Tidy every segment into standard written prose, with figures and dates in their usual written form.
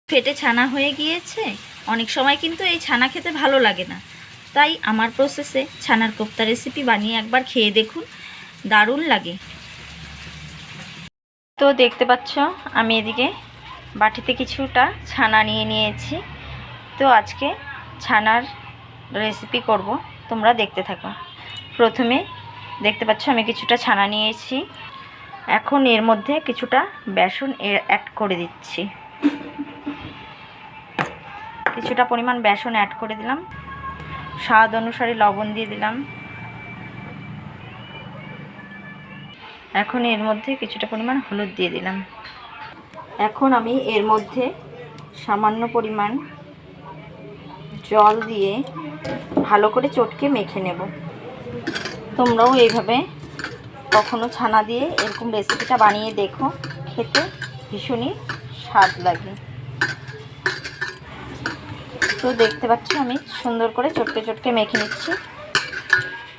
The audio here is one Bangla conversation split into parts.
ফেটে ছানা হয়ে গিয়েছে। অনেক সময় কিন্তু এই ছানা খেতে ভালো লাগে না, তাই আমার প্রসেসে ছানার কোপ্তা রেসিপি বানিয়ে একবার খেয়ে দেখুন, দারুণ লাগে। তো দেখতে পাচ্ছ আমি এদিকে বাটিতে কিছুটা ছানা নিয়ে নিয়েছি। তো আজকে ছানার রেসিপি করব, তোমরা দেখতে থাকো। প্রথমে দেখতে পাচ্ছ আমি কিছুটা ছানা নিয়েছি। এখন এর মধ্যে কিছুটা বেসন অ্যাড করে দিচ্ছি। কিছুটা পরিমাণ বেসন অ্যাড করে দিলাম। স্বাদ অনুসারে লবণ দিয়ে দিলাম। এখন এর মধ্যে কিছুটা পরিমাণ হলুদ দিয়ে দিলাম। এখন আমি এর মধ্যে সামান্য পরিমাণ জল দিয়ে ভালো করে চটকে মেখে নেব। তোমরাও এইভাবে কখনো ছানা দিয়ে এরকম রেসিপিটা বানিয়ে দেখো, খেতে ভীষণই স্বাদ লাগে। তো দেখতে পাচ্ছ আমি সুন্দর করে চটকে চটকে মেখে নিচ্ছি,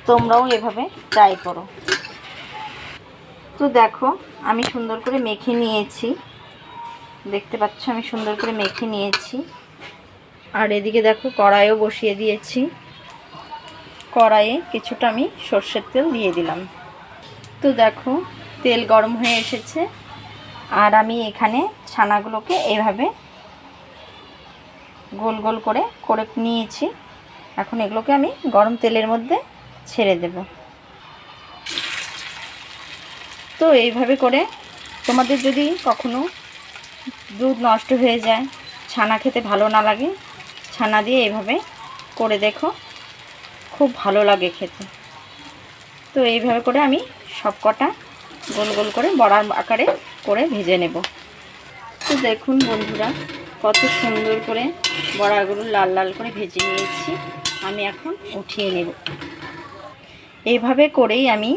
তোমরাও এভাবে ট্রাই করো। তো দেখো আমি সুন্দর করে মেখে নিয়েছি, দেখতে পাচ্ছ আমি সুন্দর করে মেখে নিয়েছি। আর এদিকে দেখো কড়াইও বসিয়ে দিয়েছি। কড়াইয়ে কিছুটা আমি সর্ষের তেল দিয়ে দিলাম। তো দেখো তেল গরম হয়ে এসেছে, আর আমি এখানে ছানাগুলোকে এভাবে গোল গোল করে করে নিয়েছি। এখন এগুলোকে আমি গরম তেলের মধ্যে ছেড়ে দেব। তো এইভাবে করে তোমাদের যদি কখনো দুধ নষ্ট হয়ে যায়, ছানা খেতে ভালো না লাগে, ছানা দিয়ে এইভাবে করে দেখো, খুব ভালো লাগে খেতে। তো এইভাবে করে আমি সব কটা গোল গোল করে বড়ার আকারে করে ভেজে নেব। তো দেখুন বন্ধুরা কত সুন্দর করে বড়াগুলো লাল লাল করে ভেজে নিয়েছি। আমি এখন উঠিয়ে নেব। এইভাবে করেই আমি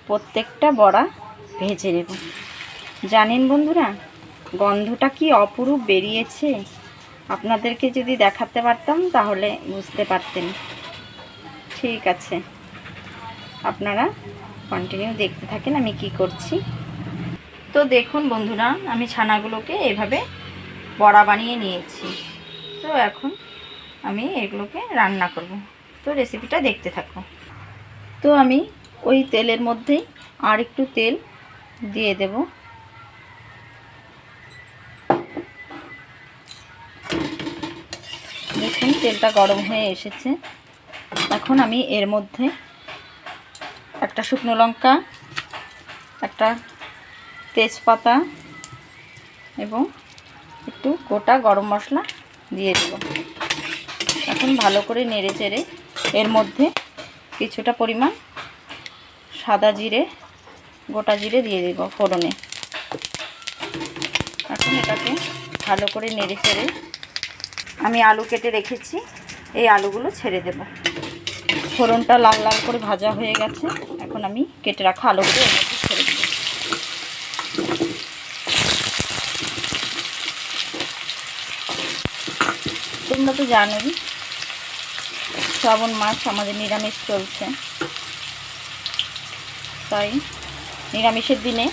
প্রত্যেকটা বড়া ভেজে নেব। জানেন বন্ধুরা গন্ধটা কি অপরূপ বেরিয়েছে, আপনাদেরকে যদি দেখাতে পারতাম তাহলে বুঝতে পারতেন। ঠিক আছে, আপনারা কন্টিনিউ দেখতে থাকেন আমি কি করছি। তো দেখুন বন্ধুরা আমি ছানাগুলোকে এভাবে বড়া বানিয়ে নিয়েছি। তো এখন আমি এগুলোকে রান্না করব। তো রেসিপিটা দেখতে থাকো। তো আমি ওই তেলের মধ্যেই আর একটু তেল দিয়ে দেব। দেখুন তেলটা গরম হয়ে এসেছে। এখন আমি এর মধ্যে একটা শুকনো লঙ্কা, একটা তেজপাতা এবং একটু গোটা গরম মশলা দিয়ে দেব। এখন ভালো করে নেড়ে চেড়ে এর মধ্যে কিছুটা পরিমাণ সাদা জিরে, গোটা জিরে দিয়ে দেব ফোড়নে। এখন এটাকে ভালো করে নেড়ে চেড়ে আমি আলু কেটে রেখেছি, এই আলুগুলো ছেড়ে দেব। ফোড়নটা লাল লাল করে ভাজা হয়ে গেছে, এখন আমি কেটে রাখা আলুগুলো এর মধ্যে ছেড়ে দেব। তোমরা তো জানোই শ্রাবণ মাস আমাদের নিরামিষ চলছে, তাই নিরামিষের দিনে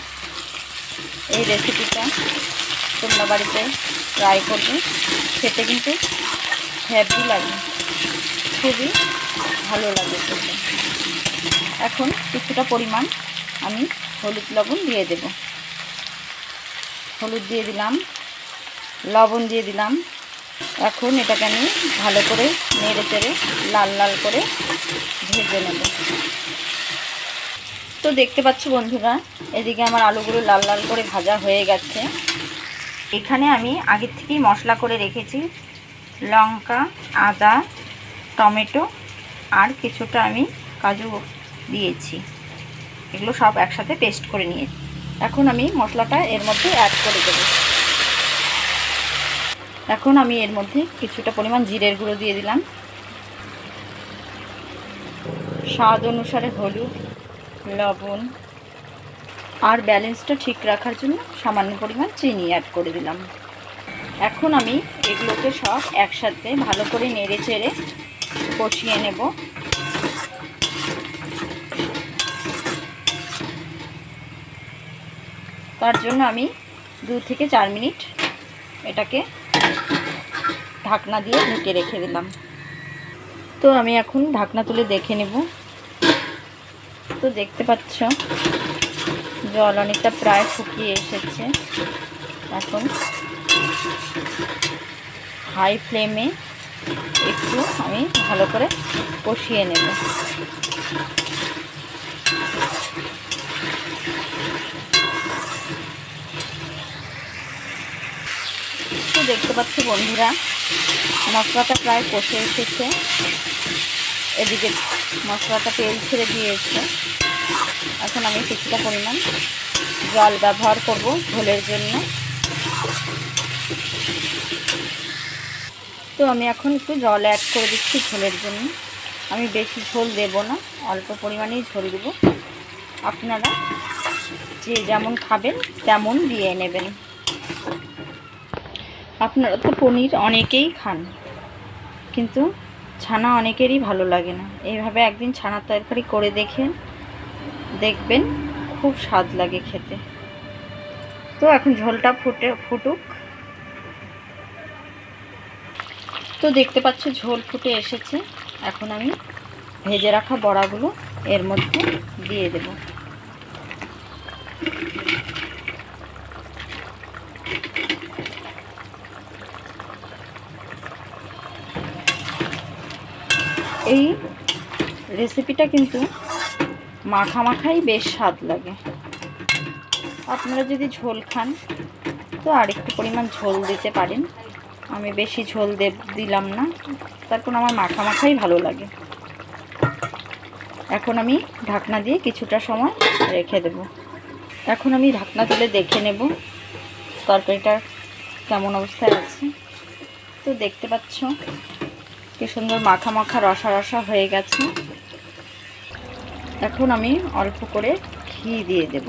এই রেসিপিটা তোমরা বাড়িতে ট্রাই করবে, খেতে কিন্তু হেভি লাগে, খুবই ভালো লাগে খেতে। এখন কিছুটা পরিমাণ আমি হলুদ লবণ দিয়ে দেব। হলুদ দিয়ে দিলাম, লবণ দিয়ে দিলাম। এখন এটাকে আমি ভালো করে নেড়ে চেড়ে লাল লাল করে ভেজে নেব। তো দেখতে পাচ্ছ বন্ধুরা এদিকে আমার আলুগুলো লাল লাল করে ভাজা হয়ে গেছে। এখানে আমি আগের থেকেই মশলা করে রেখেছি, লঙ্কা, আদা, টমেটো আর কিছুটা আমি কাজু দিয়েছি, এগুলো সব একসাথে পেস্ট করে নিয়েছি। এখন আমি মশলাটা এর মধ্যে অ্যাড করে দেব। এখন আমি এর মধ্যে কিছুটা পরিমাণ জিরের গুঁড়ো দিয়ে দিলাম, স্বাদ অনুসারে হলুদ, লবণ আর ব্যালেন্সটা ঠিক রাখার জন্য সামান্য পরিমাণ চিনি অ্যাড করে দিলাম। এখন আমি এগুলোকে সব একসাথে ভালো করে নেড়ে চেড়ে কষিয়ে নেব। তার জন্য আমি 2 থেকে 4 মিনিট এটাকে ঢাকনা দিয়ে ঢেকে রেখে দিলাম। তো আমি এখন ঢাকনা তুলে দেখে নেব। তো দেখতে পাচ্ছ জল অনেকটা প্রায় শুকিয়ে এসেছে। এখন হাই ফ্লেমে একটু আমি ভালো করে কষিয়ে নেব। তো দেখতে পাচ্ছ বন্ধুরা, মশলাটা প্রায় কষে এসেছে। এদিকে মশলাটা তেল ছেড়ে দিয়েছে। এখন আমি কিছুটা পরিমাণ জল ব্যবহার করব ঝোলের জন্য। তো আমি এখন একটু জল অ্যাড করে দিচ্ছি ঝোলের জন্য। আমি বেশি ঝোল দেব না, অল্প পরিমাণেই ঝোল দেব। আপনারা যে যেমন খাবেন তেমন দিয়ে নেবেন। আপনারা তো পনির অনেকেই খান, কিন্তু ছানা অনেকেরই ভালো লাগে না। এইভাবে একদিন ছানার তরকারি করে দেখবেন খুব স্বাদ লাগে খেতে। তো এখন ঝোলটা ফুটুক। তো দেখতে পাচ্ছ ঝোল ফুটে এসেছে। এখন আমি ভেজে রাখা বড়াগুলো এর মধ্যে দিয়ে দেব। এই রেসিপিটা কিন্তু মাখাই বেশ স্বাদ লাগে। আপনারা যদি ঝোল খান তো আরেকটু পরিমাণ ঝোল দিতে পারেন। আমি বেশি ঝোল দিলাম না, তারপর আমার মাখাই ভালো লাগে। এখন আমি ঢাকনা দিয়ে কিছুটা সময় রেখে দেব। এখন আমি ঢাকনা তুলে দেখে নেব তরকারিটার কেমন অবস্থায় আছে। তো দেখতে পাচ্ছ কি সুন্দর মাখা রসা হয়ে গেছে। এখন আমি অল্প করে ঘি দিয়ে দেব।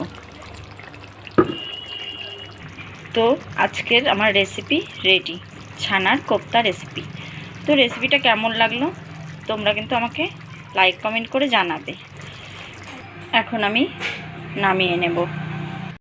তো আজকের আমার রেসিপি রেডি, ছানার কোপ্তা রেসিপি। তো রেসিপিটা কেমন লাগলো তোমরা কিন্তু আমাকে লাইক কমেন্ট করে জানাবে। এখন আমি নামিয়ে নেব।